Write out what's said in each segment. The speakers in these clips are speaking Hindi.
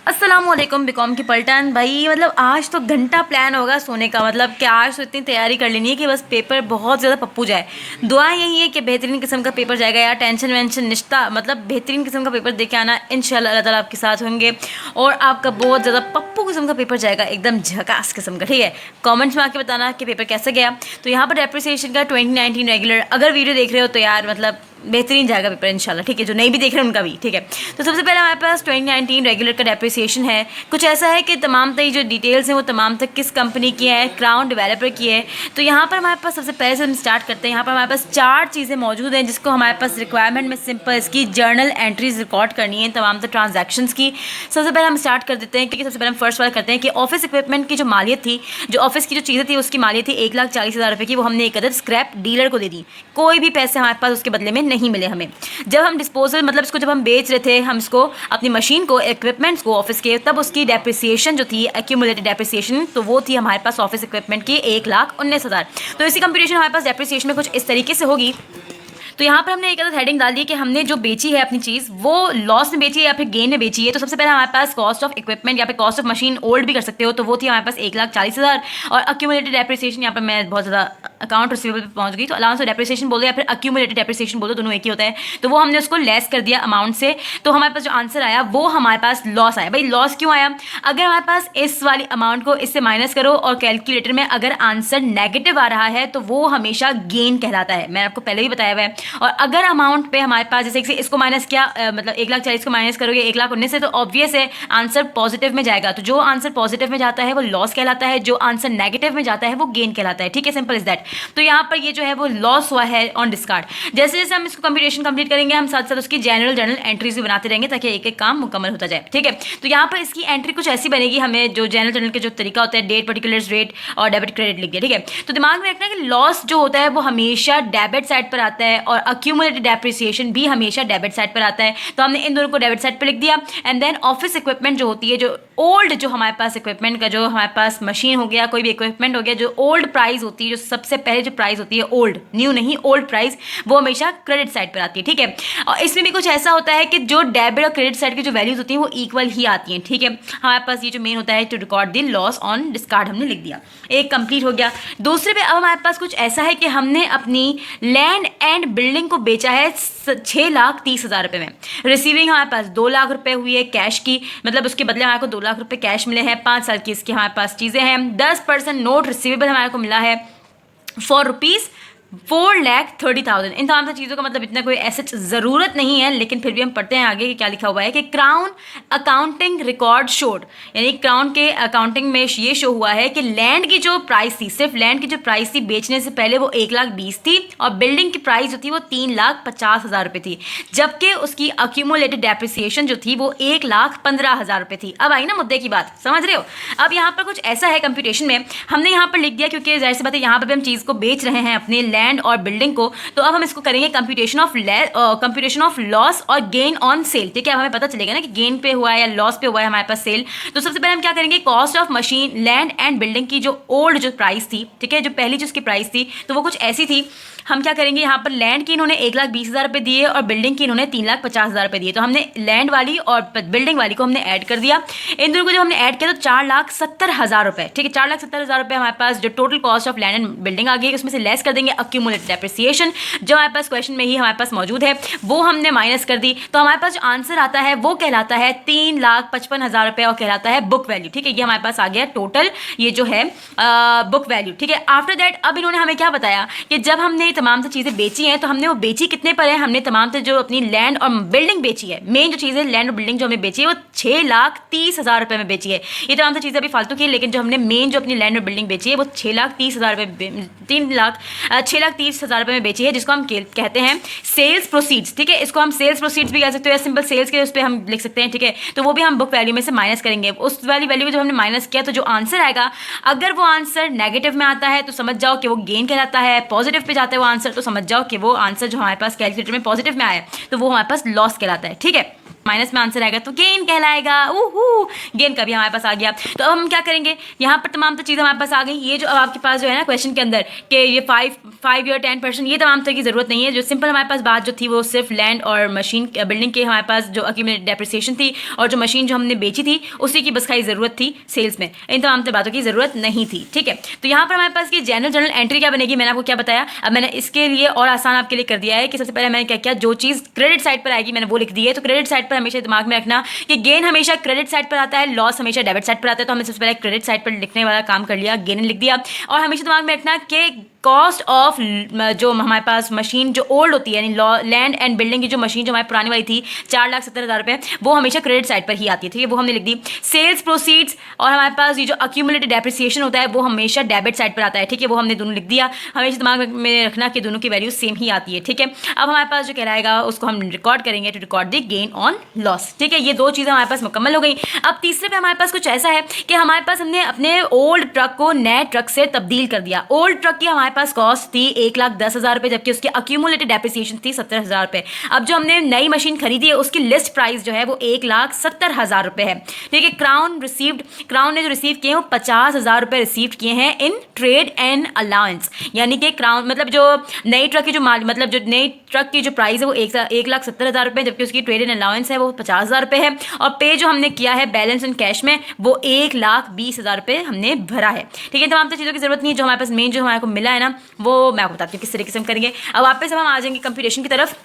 अस्सलाम वालेकुम बीकॉम की पलटन भाई। मतलब आज तो घंटा प्लान होगा सोने का। मतलब कि आज तो इतनी तैयारी कर लेनी है कि बस पेपर बहुत ज़्यादा पप्पू जाए। दुआ यही है कि बेहतरीन किस्म का पेपर जाएगा यार। टेंशन वेंशन निश्ता मतलब बेहतरीन किस्म का पेपर दे के आना। इंशाल्लाह अल्लाह ताला आपके साथ होंगे और आपका बहुत ज़्यादा पप्पू किस्म का पेपर जाएगा, एकदम झकास किस्म का। ठीक है, कमेंट्स में आके बताना कि पेपर कैसा गया। तो यहाँ पर डेप्रिसिएशन का 2019 रेगुलर अगर वीडियो देख रहे हो तो यार मतलब बेहतरीन जाएगा पेपर इंशाल्लाह। ठीक है, जो नहीं भी देख रहे हैं उनका भी। ठीक है, तो सबसे पहले हमारे पास 2019 रेगुलर का डेप्रिसिएशन है। कुछ ऐसा है कि तमाम तक जो डिटेल्स हैं वो तमाम तक किस कंपनी की है, क्राउन डेवलपर की है। तो यहाँ पर हमारे पास सबसे पहले से हम स्टार्ट करते हैं। यहाँ पर हमारे पास 4 चीज़ें मौजूद हैं जिसको हमारे पास रिक्वायरमेंट में सिंपल इसकी जर्नल एंट्रीज रिकॉर्ड करनी है तमाम तक ट्रांजैक्शंस की। सबसे पहले हम स्टार्ट कर देते हैं क्योंकि सबसे पहले हम फर्स्ट वाला करते हैं कि ऑफिस इक्विपमेंट की जो मालियत थी, जो ऑफिस की जो चीज़ें थी उसकी मालियत थी 1,40,000 रुपये की। वो हमने एक अदद स्क्रैप डीलर को दे दी। कोई भी पैसे हमारे पास उसके बदले में नहीं मिले हमें। जब हम डिस्पोजल मतलब इसको जब हम बेच रहे थे, हम इसको अपनी मशीन को, इक्विपमेंट्स को ऑफिस के, तब उसकी डेप्रिसिएशन जो थी एक्यूमुलेटेड डेप्रिसिएशन, तो वो थी हमारे पास ऑफिस इक्विपमेंट की 1,19,000। तो इसी कंप्यूटेशन हमारे पास डेप्रिसिएशन में कुछ इस तरीके से होगी। तो यहाँ पर हमने एक अलग हेडिंग डाल दी कि हमने जो बेची है अपनी चीज़ वो लॉस में बेची है या फिर गेन में बेची है। तो सबसे पहले हमारे पास कॉस्ट ऑफ इक्विपमेंट या फिर कॉस्ट ऑफ मशीन ओल्ड भी कर सकते हो, तो वो थी हमारे पास 1,40,000। और अक्यूमुलेटेड डेप्रिसिएशन, यहाँ पर मैं बहुत ज़्यादा अकाउंट रिसीवेबल पे पहुंच गई, तो अलाउंस ऑफ डेप्रिसिएशन बोल दो या फिर अक्यूमुलेटेड डेप्रिसिएशन बोल दो, दोनों एक ही होता है। तो वो हमने उसको लेस कर दिया अमाउंट से। तो हमारे पास जो आंसर आया वो हमारे पास लॉस आया। भाई लॉस क्यों आया? अगर हमारे पास इस वाली अमाउंट को इससे माइनस करो और कैलकुलेटर में अगर आंसर नेगेटिव आ रहा है तो वो हमेशा गेन कहलाता है, मैंने आपको पहले भी बताया हुआ है। और अगर अमाउंट पे हमारे पास जैसे कि इसको माइनस किया, मतलब 1,40,000 को माइनस करोगे 1,19,000 से, तो ऑब्वियस है आंसर पॉजिटिव में जाएगा। तो जो आंसर पॉजिटिव में जाता है वो लॉस कहलाता है, जो आंसर नेगेटिव में जाता है वो गेन कहलाता है। ठीक है, सिंपल इज दैट। तो यहाँ पर ये जो है वो लॉस हुआ है ऑन डिस्कार्ड। जैसे जैसे हम इसको कंप्यूटेशन कंप्लीट करेंगे हम साथ साथ उसकी जनरल जर्नल एंट्रीज भी बनाते रहेंगे ताकि एक एक काम मुकम्मल होता जाए। ठीक है, तो यहाँ पर इसकी एंट्री कुछ ऐसी बनेगी, हमें जो जनरल जर्नल के जो तरीका होता है, डेट, पर्टिकुलर्स, रेट और डेबिट क्रेडिट लिख दिया। ठीक है, तो दिमाग में रखना कि लॉस जो होता है वो हमेशा डेबिट साइड पर आता है और अक्यूमुलेटेड डेप्रिसिएशन भी हमेशा डेबिट साइड पर आता है। तो हमने इन दोनों को डेबिट साइड पर लिख दिया। एंड देन ऑफिस इक्विपमेंट जो होती है, जो ओल्ड, जो हमारे पास इक्विपमेंट का, जो हमारे पास मशीन हो गया, कोई भी इक्विपमेंट हो गया, जो ओल्ड प्राइस होती है, जो सबसे पहले जो प्राइस होती है ओल्ड, न्यू नहीं, ओल्ड प्राइस, वो हमेशा क्रेडिट साइड पर आती है। ठीक है, और इसमें भी कुछ ऐसा होता है कि जो डेबिट और क्रेडिट साइड की जो वैल्यूज होती हैं वो इक्वल ही आती हैं। ठीक है, हमारे पास ये जो मेन होता है to record the loss on discard हमने लिख दिया। एक कंप्लीट हो गया। दूसरे पे अब हमारे पास कुछ ऐसा है कि हमने अपनी लैंड एंड बिल्डिंग को बेचा है 6,30,000 रुपये में। रिसीविंग हमारे पास 2 लाख रुपए हुई है कैश की, मतलब उसके बदले हमारे को 2 लाख रुपए कैश मिले हैं। 5 साल की इसकी हमारे पास चीज़ें हैं। 10% नोट रिसीवेबल हमारे को मिला है फॉर रुपीज़ 4,30,000। इन तमाम चीज़ों का मतलब इतना कोई ऐसे ज़रूरत नहीं है, लेकिन फिर भी हम पढ़ते हैं आगे कि क्या लिखा हुआ है कि क्राउन अकाउंटिंग रिकॉर्ड शोड, यानी क्राउन के अकाउंटिंग में ये शो हुआ है कि लैंड की जो प्राइस थी, सिर्फ लैंड की जो प्राइस थी बेचने से पहले वो 1,20,000 थी और बिल्डिंग की प्राइस जो थी वो 3,50,000 रुपये थी, जबकि उसकी अक्यूमुलेटेड डेप्रिसिएशन जो थी वो 1,15,000 रुपये थी। अब आई ना मुद्दे की बात, समझ रहे हो? अब यहाँ पर कुछ ऐसा है कंप्यूटेशन में, हमने यहाँ पर लिख दिया क्योंकि जाहिर सी बात है यहाँ पर भी हम चीज़ को बेच रहे हैं अपने लैंड और बिल्डिंग को। तो अब हम इसको करेंगे कंप्यूटेशन ऑफ लॉस और गेन ऑन सेल। ठीक है, अब हमें पता चलेगा ना कि गेन पे हुआ है या लॉस पे हुआ है हमारे पास सेल। तो सबसे पहले हम क्या करेंगे, cost of machine, land and building की जो ओल्ड जो प्राइस थी, ठीक है, जो पहली जो उसकी प्राइस थी तो वो कुछ ऐसी थी। हम क्या करेंगे, यहाँ पर लैंड की इन्होंने 1,20,000 रुपये दिए और बिल्डिंग की इन्होंने 3,50,000 रुपये दिए। तो हमने लैंड वाली और बिल्डिंग वाली को हमने ऐड कर दिया। इन दोनों को जब हमने ऐड किया तो 4,70,000 रुपये, ठीक है, 4,70,000 रुपये हमारे पास जो total cost of land and building आ गई, उसमें से लेस कर देंगे अक्यूमुलेटेड डेप्रिसिएशन जो हमारे पास क्वेश्चन में ही हमारे पास मौजूद है, वो हमने माइनस कर दी। तो हमारे पास जो आंसर आता है वो कहलाता है 3,55,000 रुपये और कहलाता है बुक वैल्यू। ठीक है, ये हमारे पास आ गया टोटल, ये जो है बुक वैल्यू। ठीक है, आफ्टर दैट अब इन्होंने हमें क्या बताया कि जब हमने तमाम से चीज़ें बेची हैं तो हमने वो बेची कितने पर है, हमने तमाम से जो अपनी लैंड और बिल्डिंग बेची है, मेन जो चीज़ है लैंड और बिल्डिंग जो हमने बेची है वो 6,30,000 रुपये में बेची है। ये तमाम से चीज़ें अभी फालतू की है, लेकिन जो हमने मेन जो अपनी लैंड और बिल्डिंग बेची है वो 6,30,000 रुपये, 6,30,000 रुपये में बेची है, जिसको हम कहते हैं सेल्स प्रोसीड्स। ठीक है, इसको हम सेल्स प्रोसीड्स भी कह सकते हो या सिंपल सेल्स के उस पर हम लिख सकते हैं। ठीक है, तो वो भी हम बुक वैल्यू में से माइनस करेंगे। उस वाली वैल्यू में जब हमने माइनस किया तो जो आंसर आएगा, अगर वो आंसर नेगेटिव में आता है तो समझ जाओ कि वो गेन कहलाता है, पॉजिटिव पे जाता है वो आंसर तो समझ जाओ कि वो आंसर जो हमारे पास कैलकुलेटर में पॉजिटिव में आया तो वो हमारे पास लॉस कहलाता है। ठीक है, माइनस में आंसर आएगा तो गेन कहलाएगा। गेन का भी हमारे पास आ गया। तो अब हम क्या करेंगे, यहाँ पर तमाम तो चीज़ें हमारे पास आ गई। ये जो अब आपके पास जो है ना क्वेश्चन के अंदर कि ये 5 ईयर 10%, ये तमाम तरह की ज़रूरत नहीं है। जो सिंपल हमारे पास बात जो थी वो सिर्फ लैंड और मशीन बिल्डिंग के हमारे पास जो एक्यूमुलेटेड डेप्रिसिएशन थी और जो मशीन जो हमने बेची थी उसी की बस खाई ज़रूरत थी सेल्स में, इन तमाम बातों की ज़रूरत नहीं थी। ठीक है, तो यहाँ पर हमारे पास की जनरल एंट्री क्या बनेगी, मैंने आपको क्या बताया। अब मैंने इसके लिए और आसान आपके लिए कर दिया है कि सबसे पहले मैंने क्या किया, जो चीज़ क्रेडिट साइड पर आएगी मैंने वो लिख दी है। तो क्रेडिट साइड पर हमेशा दिमाग में रखना कि गेन हमेशा क्रेडिट साइड पर आता है, लॉस हमेशा डेबिट साइड पर आता है। तो हमने सबसे पहले क्रेडिट साइड पर लिखने वाला काम कर लिया, गेन लिख दिया। और हमेशा दिमाग में रखना कि कॉस्ट ऑफ जो हमारे पास मशीन जो ओल्ड होती है, यानी लैंड एंड बिल्डिंग की जो मशीन जो हमारी पुरानी वाली थी 4,70,000 रुपये, वो हमेशा क्रेडिट साइड पर ही आती है। ठीक है, वो हमने लिख दी। सेल्स प्रोसीड्स और हमारे पास ये जो अक्यूमुलेटेड डेप्रिसिएशन होता है वो हमेशा डेबिट साइड पर आता है। ठीक है, वो हमने दोनों लिख दिया। हमेशा दिमाग में रखना कि दोनों की वैल्यू सेम ही आती है। ठीक है, अब हमारे पास जो कहलाएगा उसको हम रिकॉर्ड करेंगे to record the gain on loss. ठीक है, ये दो चीज़ें हमारे पास मुकम्मल हो गई। अब तीसरे पे हमारे पास कुछ ऐसा है कि हमारे पास हमने अपने ओल्ड ट्रक को नए ट्रक से तब्दील कर दिया। ओल्ड ट्रक की हमारे पास कॉस्ट थी 1,10,000 रुपये, जबकि उसकी अक्यूमुलेटेड डेप्रिसिएशन थी 70,000 रुपये। अब जो हमने नई मशीन खरीदी है उसकी लिस्ट प्राइस जो है वो 1,70,000 रुपये है। ठीक है, क्राउन ने जो रिसीव किए हैं वो 50,000 रुपये रिसीव किए हैं इन ट्रेड एंड अलाउंस। यानी कि क्राउन मतलब जो नई ट्रक की जो मतलब जो नई ट्रक की जो प्राइस है वो 1,70,000 रुपये, जबकि उसकी ट्रेड एंड अलाउंस है वो 50,000 रुपये है। और पे जो हमने किया है बैलेंस इन कैश में वो 1,20,000 रुपये हमने भरा है। ठीक है, तमाम तो चीज़ों की जरूरत नहीं है। जो हमारे पास मेन जो हमारे को मिला है ना वो मैं आपको बताती हूँ किस तरीके से हम करेंगे। अब वापस हम आ जाएंगे कंप्यूटेशन की तरफ।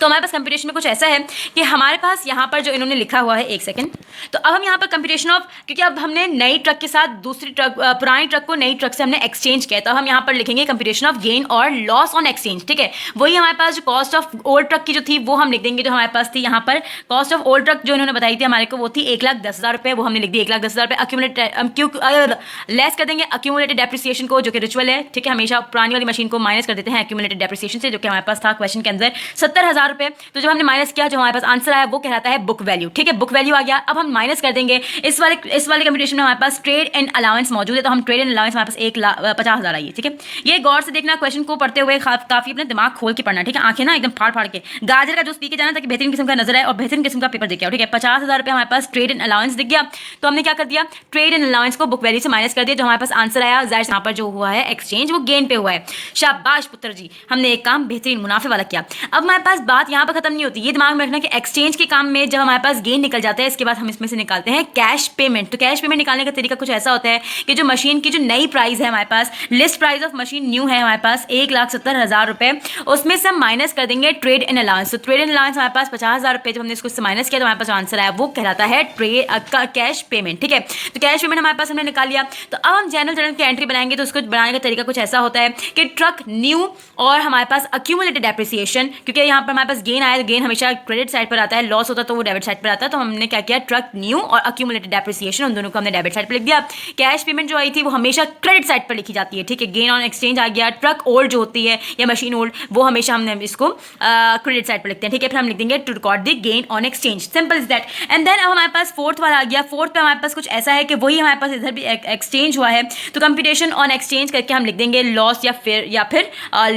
तो हमारे पास कंप्यूटेशन में कुछ ऐसा है कि हमारे पास यहाँ पर जो इन्होंने लिखा हुआ है, एक सेकंड, तो अब हम यहाँ पर कंप्यूटेशन ऑफ, क्योंकि अब हमने नई ट्रक के साथ दूसरी ट्रक पुरानी ट्रक को नई ट्रक से हमने एक्सचेंज किया, तो हम यहाँ पर लिखेंगे कंप्यूटेशन ऑफ गेन और लॉस ऑन एक्सचेंज। ठीक है, वही हमारे पास जो कॉस्ट ऑफ ओल्ड ट्रक की जो थी वो हम लिख देंगे। जो हमारे पास थी यहाँ पर कॉस्ट ऑफ ओल्ड ट्रक जो इन्होंने बताई थी हमारे को वो थी 1,10,000 रुपये, वो हमने लिख दी 1,10,000 रुपये। अक्यूमुलेटेड लेस कर देंगे अक्यूमुलेटेड डेप्रिसिएशन को, जो कि रिचुअल है। ठीक है, हमेशा पुरानी वाली मशीन को माइनस कर देते हैं अक्यूमुलेटेड डेप्रिसिएशन से, जो कि हमारे पास था क्वेश्चन के अंदर 70,000 रुपये। तो जब हमने माइनस किया जो हमारे पास आंसर आया वो कहलाता है बुक वैल्यू। ठीक है, बुक वैल्यू आ गया। अब हम माइनस कर देंगे इस वाले कंप्यूटेशन में हमारे पास ट्रेड एंड अलाउंस मौजूद है, तो हम ट्रेड एंड अलाउंस हमारे पास 1,50,000 आई है। ठीक है, ये गौर से देखना, क्वेश्चन को पढ़ते हुए काफी अपने दिमाग खोल के पढ़ना। ठीक है, आंखें ना एकदम फाड़ के गाजर का जूस पी के जाना ताकि बेहतरीन किस्म का नजर आए और बेहतरीन किस्म का पेपर दिखे। ठीक है, 50,000 रुपये हमारे पास ट्रेड एंड अलाउंस दिख गया। तो हमने क्या कर दिया, ट्रेड एंड अलाउंस को बुक वैल्यू से माइनस कर दिया। जो हमारे पास आंसर आया जाहिर यहाँ पर जो हुआ है एक्सचेंज वो गेन पे हुआ है। शाबाश पुत्र जी, हमने एक काम बेहतरीन मुनाफे वाला किया। अब हमारे पास बात यहाँ पर खत्म नहीं होती, ये दिमाग में रखना कि एक्सचेंज के काम में जब हमारे पास गेन निकल जाता है इसके बाद हम इसमें से निकालते हैं कैश पेमेंट। तो कैश पेमेंट निकालने का तरीका कुछ ऐसा होता है कि जो मशीन की जो नई प्राइस है हमारे पास, list price of machine new है हमारे पास 1,70,000 रुपये, उसमें से हम माइनस कर देंगे ट्रेड एंड अलाउंस। तो ट्रेड एंड अलाउंस हमारे पास 50,000 रुपये, जब हमने इसको माइनस किया तो हमारे पास जो आंसर आया वो कहलाता है कैश पेमेंट। ठीक है, तो कैश पेमेंट हमारे पास हमने निकाल लिया। तो अब हम जनरल की एंट्री बनाएंगे, तो उसको बनाने का तरीका कुछ ऐसा होता है कि ट्रक न्यू और हमारे पास अक्यूमुलेटेड डेप्रिसिएशन, क्योंकि यहाँ पर हमारे पास गेन आया, गेन हमेशा क्रेडिट साइड पर आता है, लॉस होता तो वो डेबिट साइड पर आता है। तो हमने क्या किया, ट्रक न्यू और अक्यूमुलेटेड डेप्रिसिएशन उन दोनों को हमने डेबिट साइड पर लिख दिया। कैश पेमेंट जो आई थी वो हमेशा क्रेडिट साइड पर लिखी जाती है। ठीक है, गेन ऑन एक्सचेंज आ गया। ट्रक ओल्ड जो होती है या मशीन ओल्ड वो हमेशा हमने इसको क्रेडिट साइड पर लिखते हैं। ठीक है, फिर हम लिख देंगे to record the gain on exchange, simple is that. And then अब हमारे पास फोर्थ वाला आ गया। फोर्थ पे हमारे पास कुछ ऐसा है कि वही हमारे पास इधर भी एक्सचेंज हुआ है, तो कंप्यूटेशन ऑन एक्सचेंज करके हम लिख देंगे लॉस या फिर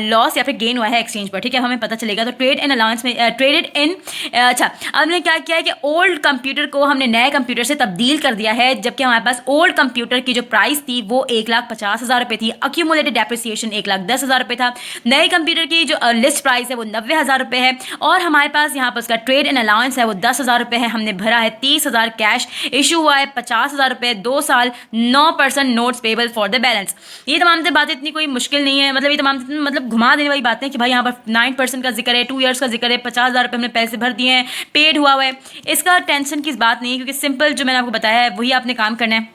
लॉस या फिर गेन हुआ है एक्सचेंज पर। ठीक है, हमें पता चलेगा। तो ट्रेड एंड अलाउंस में ट्रेडेड इन अच्छा, अब हमने क्या किया है कि ओल्ड कंप्यूटर को हमने नए कंप्यूटर से तब्दील कर दिया है, जबकि हमारे पास ओल्ड कंप्यूटर की जो प्राइस थी वो 1,50,000 रुपये थी, अक्यूमुलेटेड डेप्रिसिएशन 1,10,000 रुपये था। नए कंप्यूटर की जो लिस्ट प्राइस है वो 90,000 रुपये है और हमारे पास यहाँ पर उसका ट्रेड एंड अलाउंस है वो 10,000 रुपये है। हमने भरा है 30,000 कैश, इशू हुआ है 50,000 रुपये, 2 साल, 9% notes payable for the balance. ये तमाम बातें इतनी कोई मुश्किल नहीं है, मतलब ये तमाम मतलब घुमा देने वाली बातें कि भाई यहाँ पर 9% का जिक्र है, 2 ईयर्स का जिक्र है, 50,000 रुपये हमने पैसे भर दिए हैं, पेड हुआ है। इसका टेंशन की बात नहीं है, क्योंकि सिंपल जो मैंने आपको बताया है वही आपने काम करना है।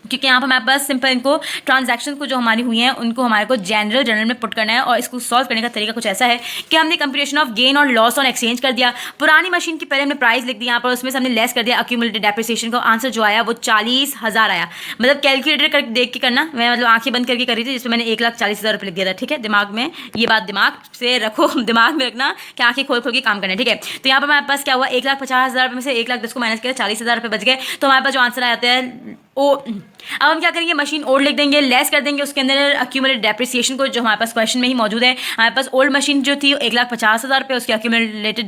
क्योंकि यहाँ पर हमारे पास सिंपल इनको ट्रांजैक्शन को जो हमारी हुई हैं उनको हमारे को जनरल में पुट करना है। और इसको सॉल्व करने का तरीका कुछ ऐसा है कि हमने कंप्यूटेशन ऑफ गेन और लॉस ऑन एक्सचेंज कर दिया। पुरानी मशीन की पहले हमने प्राइस लिख दी यहाँ पर, उसमें से हमने लेस कर दिया अक्यूमुलेटेड डेप्रिसिएशन को। आंसर जो आया वो 40,000 आया। मतलब कैलकुलेटर कर देख के करना, मैं मतलब आंखें बंद करके करी थी, जिसमें मैंने 1,40,000 रुपये लिख दिया था। ठीक है, दिमाग में ये बात दिमाग से रखो, दिमाग में रखना कि आंखें खोल के काम करना है। ठीक है, तो यहाँ पर हमारे पास क्या हुआ, 1,50,000 रुपये में से 1,10,000 को माइनस किया, 40,000 रुपये बच गए। तो हमारे पास जो आंसर आता है अब हम क्या करेंगे, मशीन ओल्ड लिख देंगे, लेस कर देंगे उसके अंदर अक्यूमुलेटेड डेप्रिसिएशन को, जो हमारे पास क्वेश्चन में ही मौजूद है। हमारे पास ओल्ड मशीन जो थी 1,50,000 रुपये, उसकी अक्यूमुलेटेड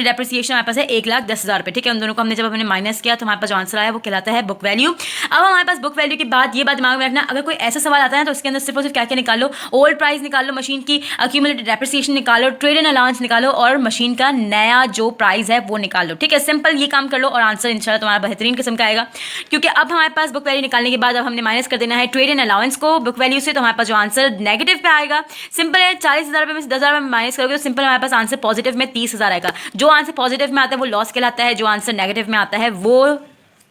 डेप्रिसिएशन हमारे पास है 1,10,000 रुपये। ठीक है, उन दोनों को हमने जब हमने माइनस किया तो हमारे पास जो आंसर आया वो कहलाता है बुक वैल्यू। अब हमारे पास बुक वैल्यू के बाद ये बात दिमाग में रखना, अगर कोई ऐसा सवाल आता है तो उसके अंदर सिर्फ और सिर्फ क्या क्या निकालो, ओल्ड प्राइस निकालो मशीन की, अक्यूमुलेटेड डेप्रिसिएशन निकालो, ट्रेड एंड अलाउंस निकालो और मशीन का नया जो प्राइस है वो निकाल लो। ठीक है, सिंपल ये काम कर लो और आंसर इंशाल्लाह तुम्हारा बेहतरीन किस्म का आएगा। क्योंकि अब हमारे पास बुक वैल्यू निकालने के बाद अब हमने माइनस कर देना है ट्रेड एंड अलाउंस को बुक वैल्यू से, तो हमारे पास जो आंसर नेगेटिव पे आएगा। सिंपल है, 40,000 रुपये में से 10,000 रुपये माइनस करोगे तो सिंपल हमारे पास आंसर पॉजिटिव में 30,000 आएगा। जो आंसर पॉजिटिव में आता है वो लॉस कहलाता है, जो आंसर नेगेटिव में आता है वो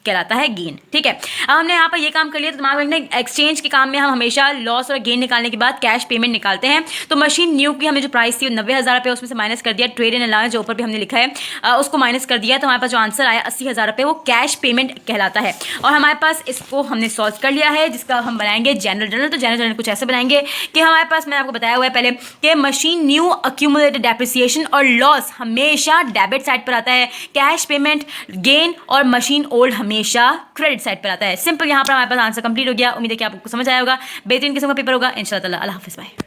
कहलाता है गेन। ठीक है, अब हमने यहाँ पर ये काम कर लिया तो दिमाग में एक्सचेंज के काम में हम हमेशा लॉस और गेन निकालने के बाद कैश पेमेंट निकालते हैं। तो मशीन न्यू की हमें जो प्राइस थी 90,000 रुपये, उसमें से माइनस कर दिया ट्रेड एंड अलाउंस जो ऊपर भी हमने लिखा है उसको माइनस कर दिया, तो हमारे पास जो आंसर आया 80,000 रुपये वो कैश पेमेंट कहलाता है। और हमारे पास इसको हमने सॉल्व कर लिया है, जिसका हम बनाएंगे जनरल जर्नल। तो जनरल जर्नल कुछ ऐसे बनाएंगे कि हमारे पास, मैंने आपको बताया हुआ है पहले कि मशीन न्यू अक्यूमुलेटेड डेप्रिसिएशन और लॉस हमेशा डेबिट साइड पर आता है, कैश पेमेंट गेन और मशीन ओल्ड हमेशा क्रेडिट साइड पर आता है। सिंपल, यहाँ पर हमारे पास आंसर कंप्लीट हो गया। उम्मीद है कि आपको समझ आया होगा। बेहतरीन किस्म का पेपर होगा इंशाल्लाह। अल्लाह हाफिज़, बाय।